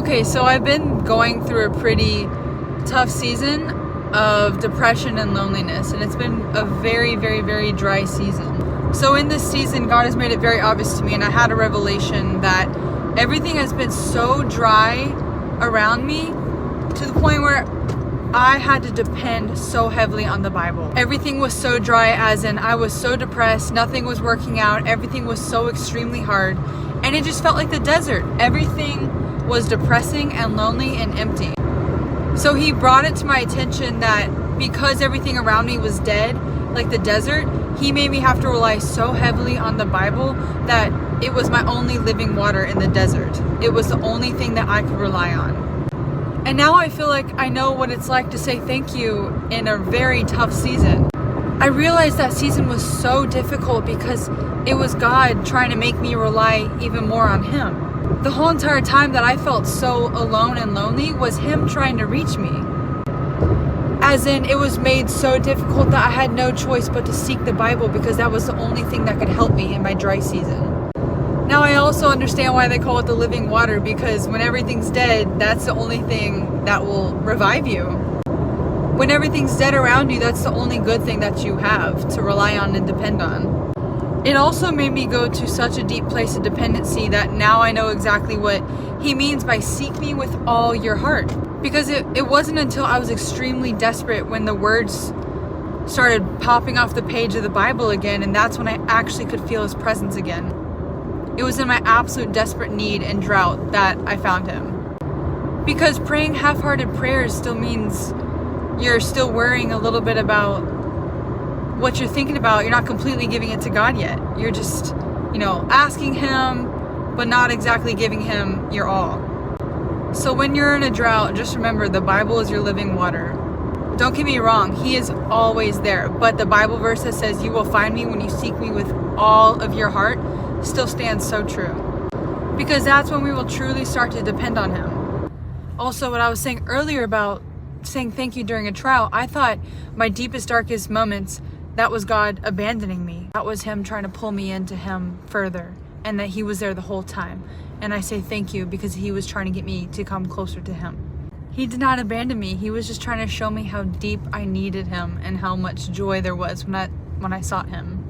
Okay, so I've been going through a pretty tough season of depression and loneliness, and it's been a very, very, very dry season. So in this season, God has made it very obvious to me, and I had a revelation that everything has been so dry around me to the point where I had to depend so heavily on the Bible. Everything was so dry, as in I was so depressed, nothing was working out, everything was so extremely hard, and it just felt like the desert. Everything was depressing and lonely and empty. So he brought it to my attention that because everything around me was dead, like the desert, he made me have to rely so heavily on the Bible that it was my only living water in the desert. It was the only thing that I could rely on. And now I feel like I know what it's like to say thank you in a very tough season. I realized that season was so difficult because it was God trying to make me rely even more on Him. The whole entire time that I felt so alone and lonely was Him trying to reach me. As in, it was made so difficult that I had no choice but to seek the Bible because that was the only thing that could help me in my dry season. Now I also understand why they call it the living water, because when everything's dead, that's the only thing that will revive you. When everything's dead around you, that's the only good thing that you have to rely on and depend on. It also made me go to such a deep place of dependency that now I know exactly what He means by seek me with all your heart. Because it wasn't until I was extremely desperate when the words started popping off the page of the Bible again, and that's when I actually could feel His presence again. It was in my absolute desperate need and drought that I found Him. Because praying half-hearted prayers still means you're still worrying a little bit about what you're thinking about. You're not completely giving it to God yet. You're just, asking Him, but not exactly giving Him your all. So when you're in a drought, just remember the Bible is your living water. Don't get me wrong, He is always there, but the Bible verse that says you will find me when you seek me with all of your heart still stands so true. Because that's when we will truly start to depend on Him. Also, what I was saying earlier about saying thank you during a trial, I thought my deepest, darkest moments, that was God abandoning me. That was Him trying to pull me into Him further, and that He was there the whole time. And I say thank you because He was trying to get me to come closer to Him. He did not abandon me. He was just trying to show me how deep I needed Him and how much joy there was when I sought Him.